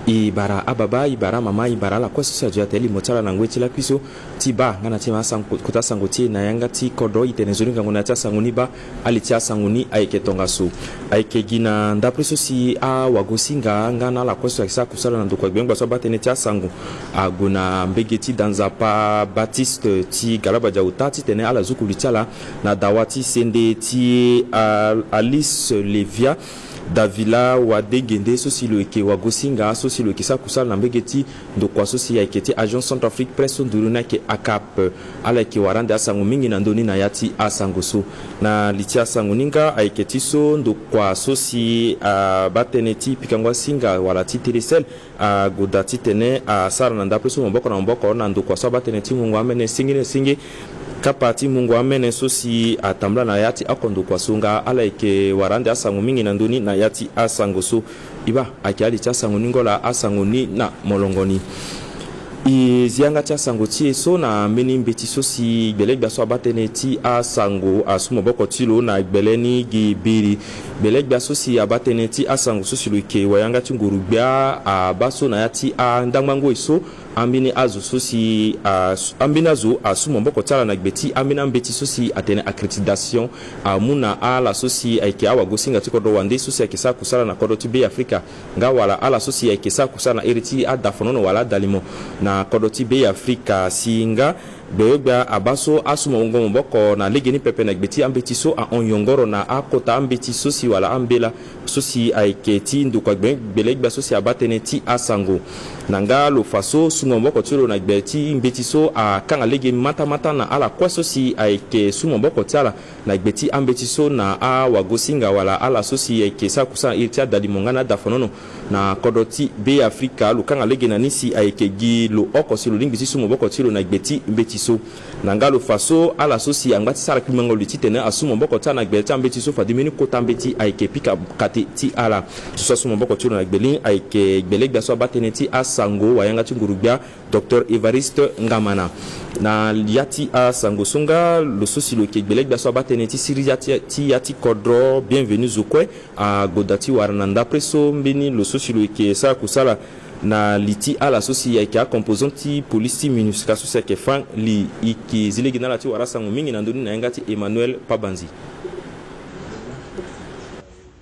ibara ababa ibara mama ibara la kwesa sa jua teli motala na ngweti la piso tiba ngana tima sangu kota sanguti na yanga ti kodo itenezuri ngana tia sanguni ba alitia sanguni aike tongasu aike gina ndapriso si a wagosinga ngana la kwesa sa kusala na ndukwa gbenga so batene tia sangu aguna mbegeti danzapa Baptiste ti galaba jauta ti tene ala zuku litala na dawati sende ti Alice Levia Davila wadegende sosilo eke wagosinga sosilo eke sa kusala na mbegeti ndokwa sosi ya eketi Agence Centrafrique Presse nduruna ke akap ala eke warande asango mingi na ndoni na yati asango so na liti asango ninga aiketi so ndokwa sosi bateneti pikangwa singa wala ti teresel godati tene sara na ndapre so mboko na ndokwa so bateneti mungu amene singi kapati mungu amene sosi atambla na yati akondo kwa sunga ala eke warande asango mingi na ndoni na yati asango so iba akiali cha asango ningola asango ni na molongoni izianga cha asango ti so na meni mbeti sosi belegba so abatene ti asango asumo boko tilo na gbeleni gibiri belegba sosi abatene ti asango sosi lo ke wayanga ti ngurubia abaso na yati ndangmango iso ambini azu sosi ambina azu asumo mboko tala na gbeti ambina mbeti sosi atene accréditation muna ala sosi aike awa gosinga tikodo wande sosi akisa kusala na kodo tibe Afrika nga wala ala sosi akisa kusala na eriti adafonono wala dalimo na kodo tibe Afrika singa beogba abaso asumo ngomo mboko na legeni pepe na gbeti ambeti so a onyongoro na akota ambeti sosi wala ambela sosi aike ti ndukwa belegba sosi abatene ti asango nanga lo faso sumo mboko tilo na gbeti mbeti so a kanga lege mata na ala kwa sosi aike sumo mboko tala na gbeti ambeti so na wagosinga wala ala sosi aike sa kusa irtia dalimongana dafonono na kodoti be Afrika lo kanga lege na nisi aike gi lo oko silo lingbi sumo mboko tilo na gbeti mbeti so nanga lo faso ala sosi angati sala kimango liti tene asumo mboko tala na gbeti ambeti so fadimini kota mbeti aike pika kate ti ala so sumo mboko tilo na gbelin aike belegba so abatene ti sango wayanga tungurubia Dr Evariste Ngamana na yati sango sunga lo sosilo ke belegba so batene ti siria ti yati kodro bienvenue zokwe godati warananda preso mbini lo sosilo ke sa kusala na liti ala sosi ya ke composante police minusca sosi ke fan li iki zilegina la ti warasango mingi na ndoni na yanga ti Emmanuel Pabanzi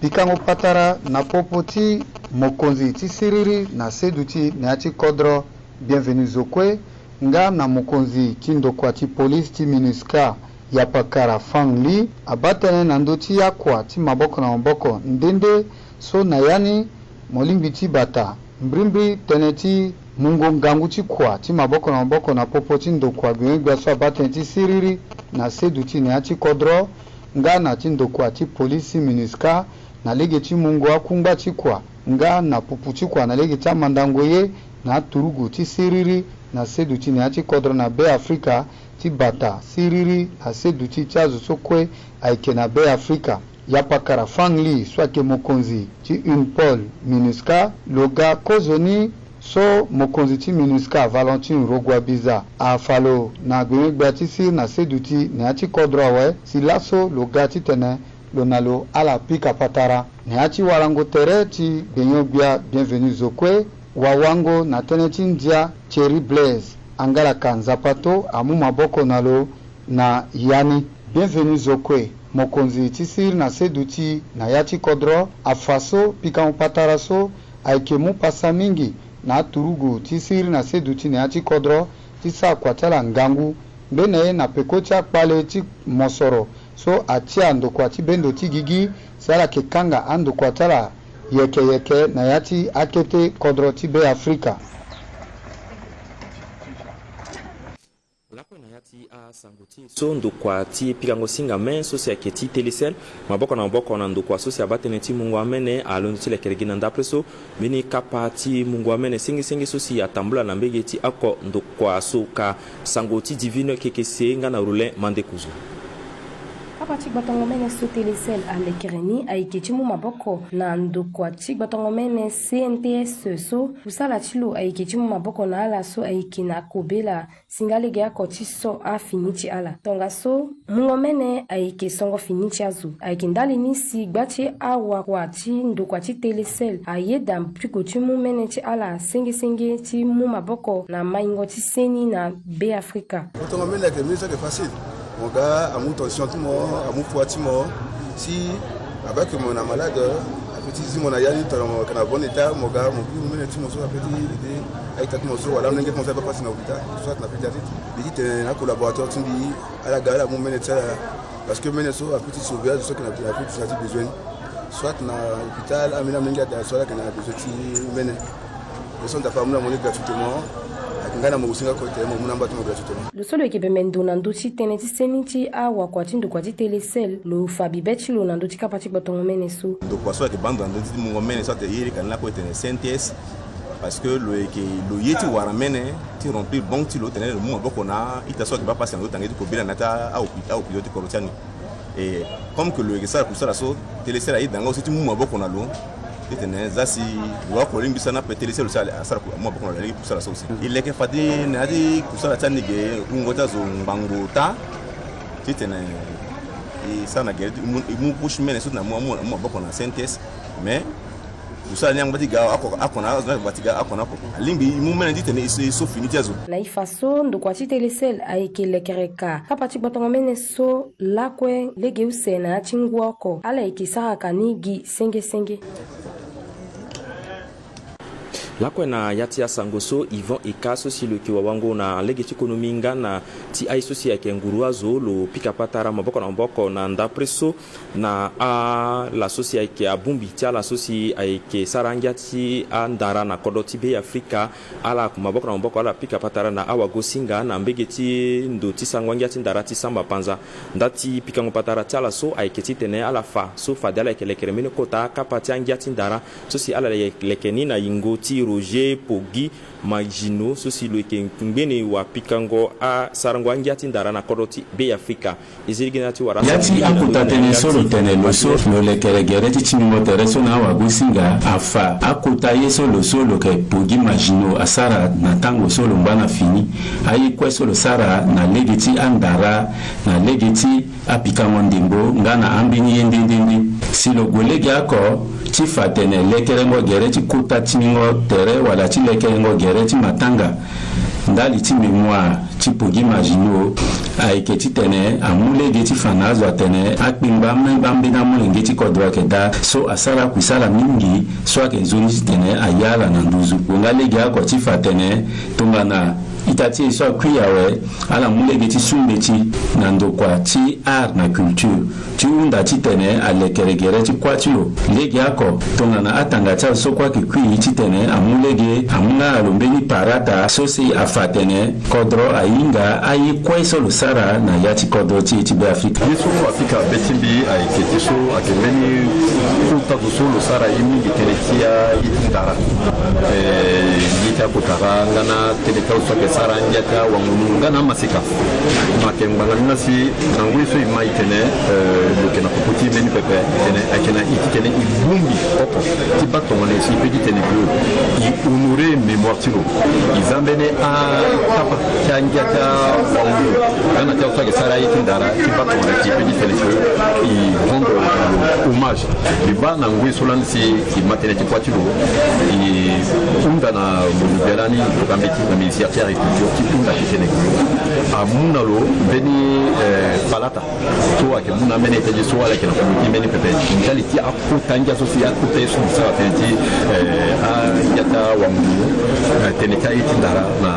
pikango patara na popoti mokonzi ti siriri na seduti na yati kodro bienvenue zokwe nga na mokonzi ti ndokwa ti police ti minusca ya pakara fangli abatene na ndoti yakwa ti maboko na maboko ndende so na yani molimbi ti bata mbrimbi tene ti mungo ngangu ti kwa ti maboko na maboko na popoti ndokwa bienvenue so abatene ti siriri na seduti na yati kodro nga na ti ndokwa ti police minusca na lege ti mungu akungba ti kwa nga na pupu ti kwa na lege ti amandango ye na turugu ti siriri na sedu ti na ti kodro na be Afrika ti bata siriri na sedu ti azu sokwe aike na be Afrika ya pakara fangli swake mokonzi ti Unpol minusca loga kozoni so mokonzi ti minusca Valentin Rogwabiza afalo na gbemegba ti sir na sedu ti na ti kodro we si laso loga ti tene lonalo ala pika patara ne achi warango tere ti benyobia bienvenue zokwe wawango na teneti ndia Cherry Blaze angala kanzapato amu maboko nalo na yani bienvenue zokwe mokonzi ti sir na seduti na yati kodro afaso pika patara so aike mu pasa mingi na turugu ti sir na seduti na yati kodro ti sa kwatala ngangu bene na pekocha pale ti mosoro so atia ndokwa ti bendo ti gigi sala ke kanga andokwa tala yeke na yati akete kodro ti be Afrika lako na yati sanguti so ndokwa ti pikango singa men so si aketi telecel maboko na maboko na ndokwa so si abatene ti mungu amene alondo ti lekeregi na ndapre so mini kapa ti mungu amene sengi so si atambula na mbege ti ako ndokwa so ka sango ti divine kekese nga na rule mande kuzu Kapa chik batongomene so telecel alekereni aiketimu maboko na ndokwa chik batongomene CNTS so usala chilo aiketimu maboko na ala so aikina kobela singalege yako chiso a finichi ala tonga so mungomene aike songo finichi azu aikindali nisi gbachi awa kwa chi ndokwa chi telecel ayeda mpiko chi mumene chi ala senge chi mu maboko na maingo chi seni na be Afrika batongomene ke misa ke facile mon gars, à mon tension, à mon poids, si avec mon malade, petit mon ayali, quand a bon état, mon gars, mon plus mon petit morceau, petit avec ta morceau, voilà, on n'est pas passé passer dans l'hôpital, soit la pédiatrie. Il dit un collaborateur, tu dis à la gare, à mon médecin, parce que mon médecin a petit sauveur, je sais qu'on a plus besoin, soit dans l'hôpital, à mon amiga, soit là qu'on a besoin de mener. Les gens d'affaires, on a monnaie gratuitement. Le solo ekipe mendo nanduchi teneti seniti awa kwa tindo kwa telecel lo fabi betchilo nanduchi kapati batongomene su donc kwa so ke bando nanduchi mongomene so te yiri kanla ko tene CNTS parce que le yeti waramene ti remplir bon ti lo tene le mo boko na ita so ke ba passer ngota ngeti ko bila nata a hôpital ko rotiani et comme que le ça pour ça so telecel ayi danga aussi ti mo boko na lo zasi wa ko limbi sana pe telecel sale asara ko mo boko na pour ça aussi il est que fati na di pour ça tani ge ngota zo mbango ta titene et ça na gere mu push mene so na mo boko na CNTS mais pour ça nyang batiga akona batiga akona ko limbi mu mene titene so fini tiazo na ifaso ndo kwa telecel aikelekereka kapati batongomene so lakwe lege usena chingwako ala ikisaka kanigi senge lakwe na yati ya sangoso Yvon Ekaso si le kiwawango na legeti konominga na ti aisosi ya kenguru azo lo pika patara maboko na mboko na ndapreso na a la sosi ya ke abumbi ti la sosi ya ke sarangia ti andara na kodoti be Afrika ala maboko na mboko ala pika patara na awa gosinga na mbegeti ndo ti sangwangia ti ndara ti samba panza ndati pika ngopatara ti ala so ay ke ti tene ala fa so fa dala ke lekere mene kota kapati angia ti ndara sosi ala lekeni na yingo ti Roger Pogi Magino sosi lo ngene wa pikango a sarangwa ngiati ndara na kodoti be Afrika izirigina ti wara yati akuta tene solo tene lo so lo lekeregere ti chinimo tereso na wa gusinga afa akuta yeso lo solo ke Pogi Magino asara na tango solo mbana fini ayi kweso lo sara na legeti andara na legeti apikango ndimbo ngana ambini yendendende si lo golegi ako ti fatene lekerengo gere ti kuta tiningo tere wala ti lekerengo gere ti matanga ndali ti mémoire ti Pogi Magino ayeke ti tene amulege ti fanazo atene akpingba mbengba mbena mulenge ti kodro ayeke da so asara kuisala mingi so ayeke nzoni ti tene ayala na nduzu wonga lege ako ti fa tene tongana itati so akuyawe ala mulege ti sumbe ti na ndokua ti art na culture ti unda ti tene alekeregere ti kuâ ti lo lege ako tongana atanga ti aso kuâ yeke kui ti tene amulege amunga alombe ni parata so si afa tene kodro ayinga aye kuâ so lo sara na ya ti kodro ti be Afrika ye so Afrika be ti mbi ayeke ti so ayeke mbeni kuta zo so lo sara ye mingi tene ti ya ye ti ndara ye ti akutara ngana tene ti aso ayeke sara njata wangunu ngana masika make ngbanga nasi nangui so ima itene lokena popoti meni pepe tene akena itikene ibumbi popo ti batongone si pedi tene ko i honorer mémoire tiro izambene a kapa ta njata wangunu ngana ta so sara yiti ndara ti batongone ti pedi tene ko i rendre hommage li ba nangui so lansi i matene ti kwatiro i undana monubelani programme ti na ministère et culture qui tout la kitene amunalo beni palata to ake muna mene te so ala ke na ko mene pepe ngali ti akutanja so si akute so sa tenti a yata wa mu teneka iti ndara na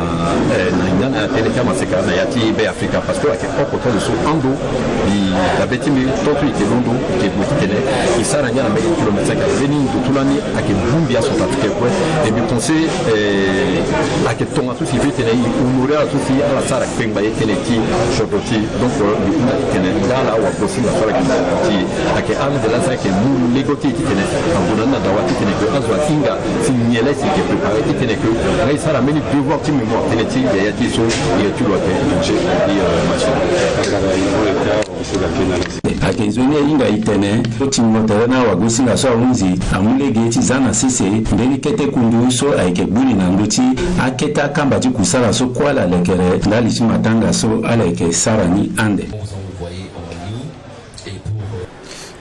nyana teneka maseka na yati be Afrika parce que ake oko to so ando di la betimi to tu ke londo ke butene isara nyana me kilomètre 5 beni to tulani ake bumbia so tatike ko et me penser ake tonga so si betene honorer tout si ala sara pengba yetene ti chototi donc tene dala wa posi la sara ki ake ala de la sara ke mu negoti tene ambuna na dawa tene ko azwa kinga si nyele si ke préparer tene ko ngai sara meni devoir ti mémoire tene ti ya ti so ya tu lo ke donc j'ai dit machin akara akezoni inga itene timotele na wagusinga so unzi amulege ti zana sese ndeni kete kundu so aike buli na ndoti aketa kamba ti kusala so kwala lekere ndali ti matanga so aleke sarani ande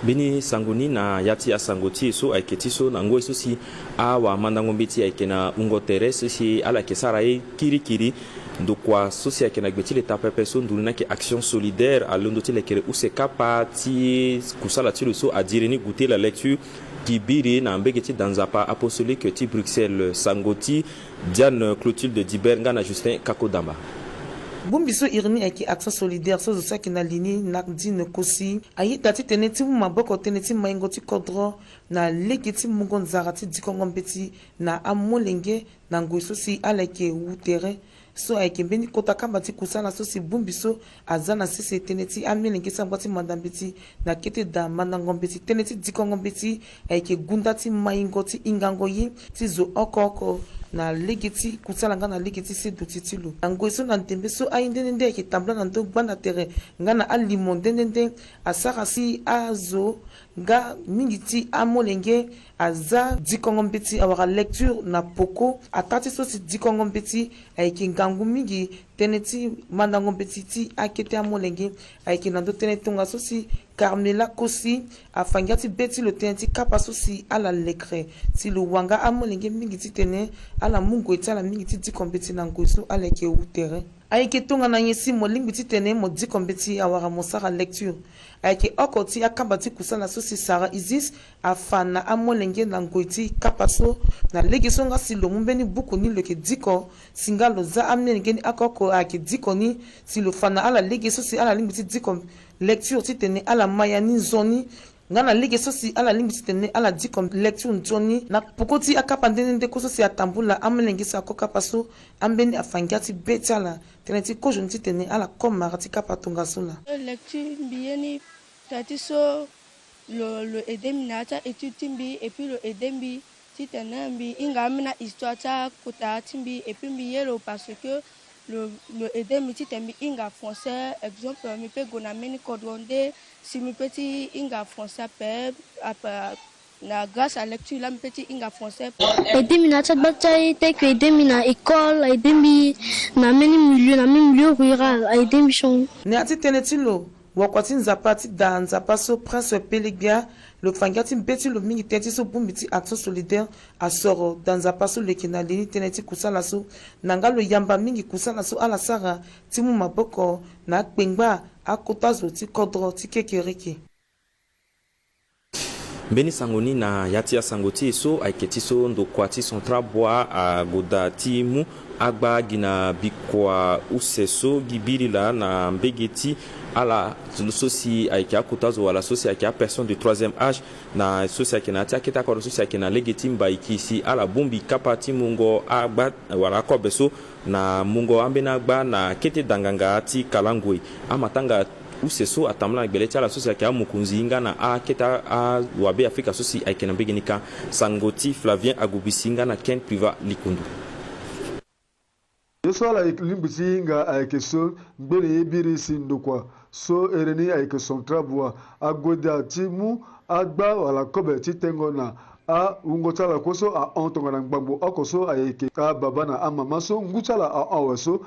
bini sanguni na yati asangoti so aiketi so na ngoi so si awa mandango mbiti aike na ungo tere so si ala ke saraye kiri ndokwa so si aike na gbeti le tapepe so ndulina ke action solidaire alondo ti lekere use kapa ti kusala ti lo so adireni goûter la lecture Kibiri na mbegeti danzapa apostolique ti Bruxelles sangoti Diane Clotilde Diberga na Justin Kakodamba. Bumbiso irni aiki action solidaire so zosaki na lini nakdine kosi ayi dati teneti maboko teneti maingoti kodro na legeti mugonzara ti dikongo mbeti na amolenge na ngoiso si aleke wutere so aiki mbeni kota kamba ti kusala so si bumbiso azana sese teneti amelenge sambati mandambeti na kete da mandangambeti teneti dikongo mbeti aiki gundati maingoti ingangoyi ti zo oko na legeti kusala nga na legeti se dotitilo angoiso na ntembe so aindende ke tambla na ndo gbana tere nga na alimondende asara si azo nga mingiti amolenge aza dikongo mbeti awara lecture na poko atati so si dikongo mbeti aiki ngangu mingi teneti mandango mbeti ti akete amolenge aiki na ndo teneti nga so si Carmela Kosi afangati beti lo teneti kapa so si ala lekre si lo wanga amolenge mingi ti tene ala mungu etala mingi ti dikombeti na ngoiso ala ke utere aike tonga na yesi molingi ti tene mo dikombeti awara mosara lecture aike okoti akamba ti kusala so si Sara Isis afana amolenge na ngoiti kapa so na legi so nga si lo mumbeni buku ni leke diko singa lo za amolenge ni akoko ake diko ni si lo fana ala legi so si ala lingi ti diko lecture ti tene ala mayani zoni ngana lege so si ala lingi tene ala di comme lecture njoni na pokoti akapa ndende ko so si atambula amelenge sa ko kapa so ambeni afangati betala teneti ko jonti tene ala komara ti kapa tonga sola lecture bieni tati so le edeminata étude timbi et puis le edembi ti tene mbi inga amena histoire ta kota timbi et puis mbi yelo parce que le edem ti tembi inga français exemple mi pe gona meni kodronde si mi petit inga français pe na grâce à lecture là mi petit inga français edem na chat batai te que edem na école edem na meni milieu rural edem chon ne ati tenetilo wakwati nzapati da nzapaso prince Pelegbia le fangati beti lo mingi tenti so bumbiti action solidaire asoro dans nzapaso le kinalini teneti kusala so nanga lo yamba mingi kusala so ala sara timu maboko na kpengba akotazo ti kodro ti kekereke mbeni sangoni na yati ya sangoti so aiketi so ndokwa ti central bois a goda ti mu agba gina bikwa useso gibiri la na mbegeti ala sosi aiki akutazo wala sosi aiki a personne de 3e âge na sosi aiki na ati akita koro sosi aiki na legeti mba ikisi ala bumbi kapati mungo agba wala kobeso na mungo ambena agba na kete danganga ati kalangwe amatanga useso atamla gbele chala sosi aiki amukunzi inga na aketa a wabe Afrika sosi aiki na begenika sangoti Flavien Agubisinga na Ken Priva Likundu yeso ala limbisi nga aike so gbele yebiri sindokwa so ereni aike sontrabua agoda timu agba wala kobe titengona a ungotala koso a ontonga ngbambo akoso aike ka babana amama so ngutala a aweso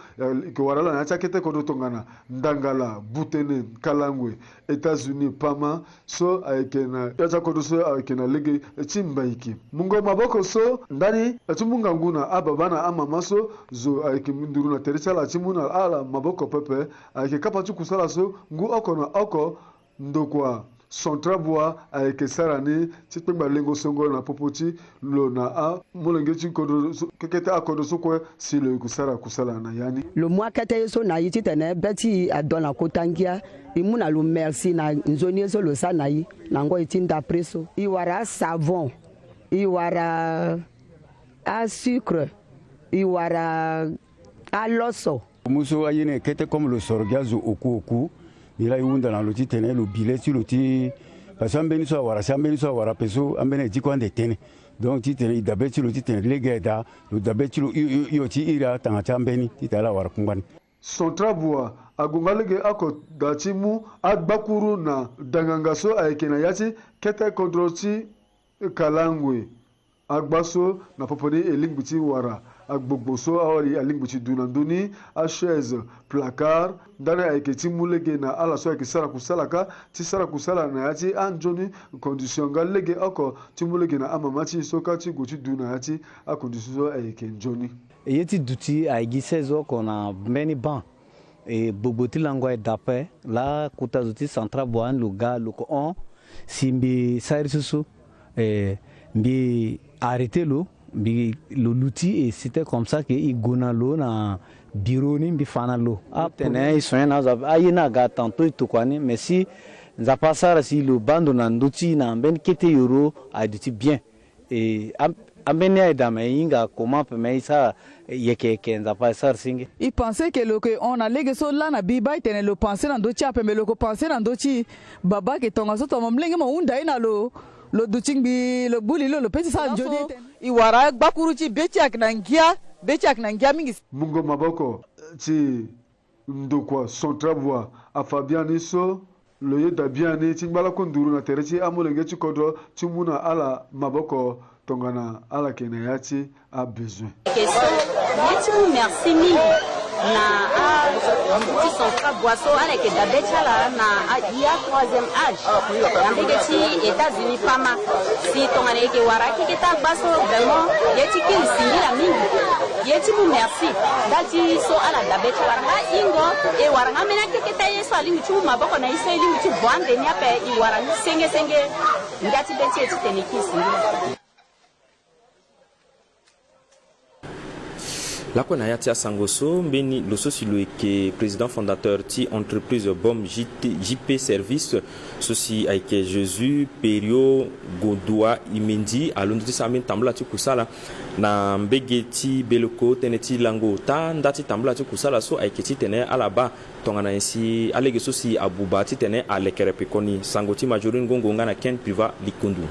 ke warala na chakete ko tongana ndangala butene kalangwe États-Unis pama so aike na yacha ko so aike na lege chimbaiki mungo maboko so ndani atumunga nguna a babana amama so zo aike minduru na terisala chimuna ala maboko pepe aike kapatu kusala so ngu okona oko ndokwa Sontrabua avec Sarani, c'est pas malengo songo na popoti lo na a molenge chinkodo kekete akodo sokwe si le kusala na yani le mois kete so na yiti tene beti adona kotangia imuna lo merci na nzoni so lo sanayi na ngo itinda preso iwara savon iwara a sucre iwara a loso muso ayine kete comme le sorgazo oku il a eu dans le titre le billet sur le titre parce que so wara peso ambene diko ande tene donc titre il d'abord sur le titre le geda le d'abord sur yo ti ira tanga chambeni titre la wara kumbani Sontrabua agungalege ako datimu agbakuru na dangangaso aikena yati kete kontroti kalangwe agbaso na poponi elingbuti wara agbogboso awari alingbuti dunanduni a chaise placard dana aiketi mulege na ala so aikisara kusalaka ti sara kusala na yati anjoni condition galege ako timulege na amamati sokati guti duna yati a condition aikenjoni yeti duti aigisezo kona meni ban e boboti langwa dape la kutazuti central boan luga luko on simbi sairisusu mbi arrêter l'eau mbi l'outil et c'était comme ça que igona l'eau na bureau ni mbi fana l'eau atene isonya na za ayina ga tanto itokwani mais si nza pasara si le bando na nduti na ben kete yoro a duti bien et ambeni aidama inga comment mais ça yeke nza pasara singe il pensait que le que on a lege so la na biba itene le penser na ndochi ape mais le ko penser na ndochi baba ke tonga so to mlenge mo unda ina lo duchingbi lo buli lo petit sa jodi iwara bakuruchi beti aknangia mingi mungo maboko ti ndokwa sontrabwa afabiani so lo yeda biani tingbala konduru na tereti amolenge ti kodro timuna ala maboko tongana ala kenayati a besoin merci mille na petit central boisseau avec d'abetala na il y a 3e âge ambegeti États-Unis fama si tongane ke waraki ke ta baso vraiment yeti ki singira mingi yeti mu merci dati so ala d'abetala na ingo e waranga mena ke ta yeso ali mitu maboko na iso ili mitu bwande ni ape i waranga senge ngati beti eti teniki singira La Konayati Sangoso, Mbeni Lososi Loeke, président fondateur ti entreprise BOM JP Service, ceci avec Jésus, Perio, Godoua, Imendi, Alonso Samin Tambla Tukusala, na Mbegeti, Beloko, Teneti Lango, Tandati Tambla Tukusala, so avec Titene Alaba, Tongana ici, Allegeso si Abuba, Titene, Alekerepekoni, Sangoti Majorin Gongonga na Ken Priva Likundu.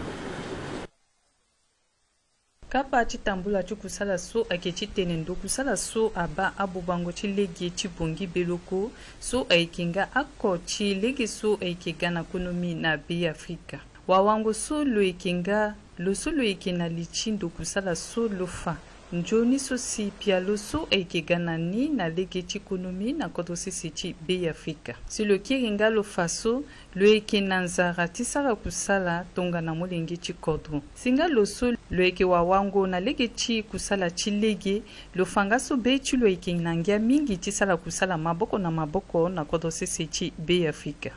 Kapa chitambula chukusala so akechi tenendo kusala so aba abubango chilege chibongi beloko so aikinga ako chilege so aikigana konomi na bi Afrika. Wawango so lo ikinga lo so lo ikina lichindo kusala so lofa. Njoni so si pia lo so aikigana ni na lege chikonomi na koto sisi bi Afrika. Si lo kiringa lo faso lo ikina nzara tisara kusala tonga na molenge chikodro. Singa lo so lo eke wawango na lege chi kusala chilege lo fanga so be chi lo ikina ngia mingi tisala kusala maboko na koto sisi bi Afrika.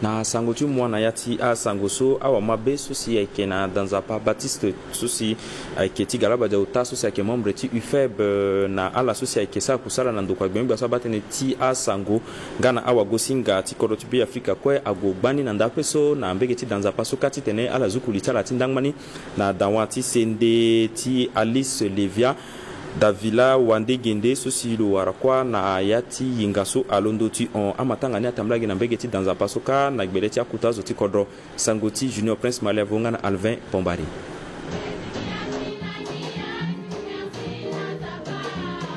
Na sangotu mwana yati a sangoso awa mabe sosi aike na Danzapa Baptiste sosi aike ti galaba ja uta sosi aike membre ti UFEB na ala sosi aike sa kusala na ndokwa gbembe so batene ti a sango ngana awa gosinga ti kodo ti bi Afrika kwe ago gbani na ndape so na mbege ti Danzapa so kati tene ala zukuli tala ti ndangmani na dawa ti sende ti Alice Levia Davila Wande Gende Sosilo Warakwa na Ayati Yingaso Alondo ti on amatanga ni atamlagi na mbege ti Danzapa soka na gbele ti akutazo ti kodro Sangoti Junior Prince Malevonga na Alvin Pombari.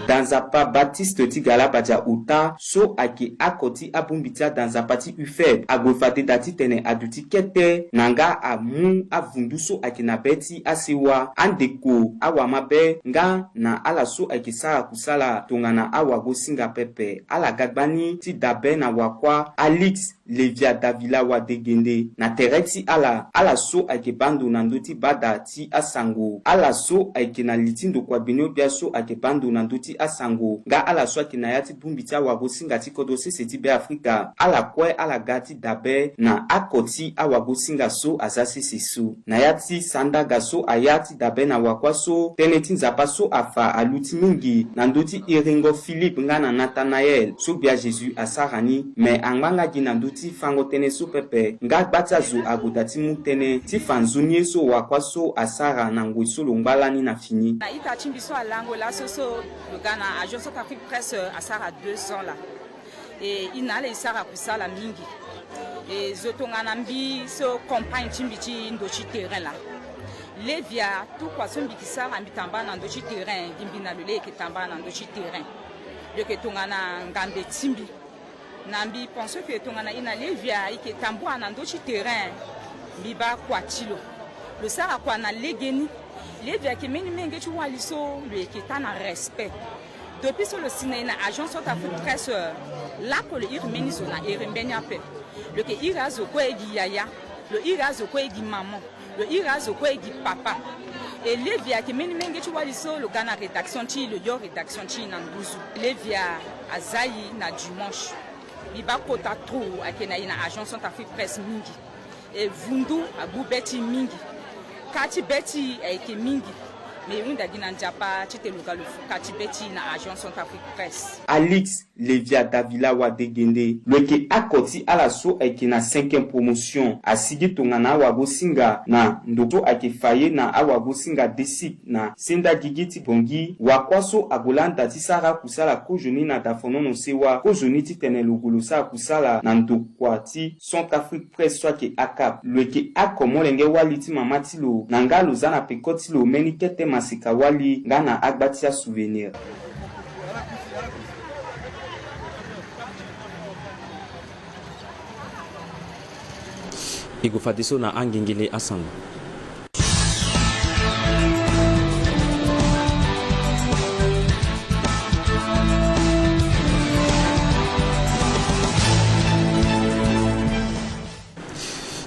Danzapa Baptiste ti galabaja uta so ake akoti abumbitia Danzapa ti UFEB agwefate dati tene aduti kete nanga amu avundu so ake na beti asiwa andeko awa mabe nga na ala so ake sara kusala tongana awa gosinga pepe ala gagbani ti dabe na wakwa Alix Levia Davila Wadegende na tereti ala so ake bando na ndoti bada ti asango ala so ake na litindo kwa benyo bia so ake bando na ndoti asango nga ala so ake na yati bumbita wagosinga ti kodo seti be Afrika ala kwe ala gati dabe na akoti awagosinga so azasi sisu na yati sanda gaso ayati dabe na wakwa so teneti nzapa so afa aluti mingi na ndoti Iringo Philippe nga na Nathanael so bia Jésus asarani me anganga gi na ndoti fango tene so pepe nga gbata zo agodati mutene ti fanzunye so wakwa so asara na ngwe so longbalani na fini na ita chimbiso alango la so le Ghana a Johnson Afrique presque asara 2 ans là et inale isara kusala mingi et zotongana mbi so campagne chimbichi ndochi terrain là levia tout quoi son bikisa ambitamba na ndo terrain gimbina lele ke tamba na ndo terrain le ke tongana ngambe timbi nambi pense que tongana ina levia ike tambwa na ndo terrain biba kwatilo le sara kwa na legeni levia ke meni menge tu waliso le ke tana respect depuis sur le ciné na agence South Afrique presse la ko le irmeni zona irmbenya pe le ke irazo ko egi yaya le irazo ko egi maman le irazo ko egi papa et levia ke meni menge tu waliso le gana rédaction ti le yo rédaction ti na nguzu levia azayi na dimanche biba kota trou akena ina agence South Afrique presse mingi et vundu abu beti mingi kati beti eke mingi mais unda gina njapa tite local kati beti na agence South Afrique presse Alix Levia Davila Wadegende leke akoti ala so eke na 5e promotion asigi tongana wago singa na ndoko ake faye na awago singa desik na senda gigiti bongi wakwaso agolanda tisara kusala kojoni na dafono no sewa kojoni titene lugulu sa kusala na ndoko ti South Afrique presse swake akap leke akomolenge waliti mamatilo na ngalo zana pekotilo meni kete masika wali ngana agbatia souvenir. Igufatiso na angengele asango.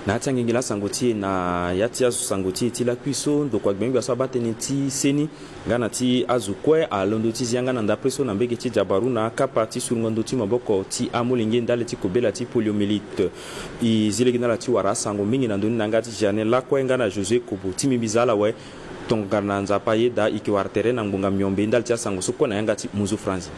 Na atangengela sangoti na yatia sangoti tila kwiso ndo kwa gbenga so bateni ti seni ngana ti azukwe alondo ti zianga na ndapreso na mbege ti jabaru na kapa ti surngondo ti maboko ti amolenge ndale ti kobela ti poliomyélite i zilegi na ti wara sango mingi na ndoni nanga ti jane la kwa ngana José Kobo ti mibizala we tongarna nzapa yeda ikiwartere na ngunga myombe ndale ti asango soko na yanga ti Muzu France.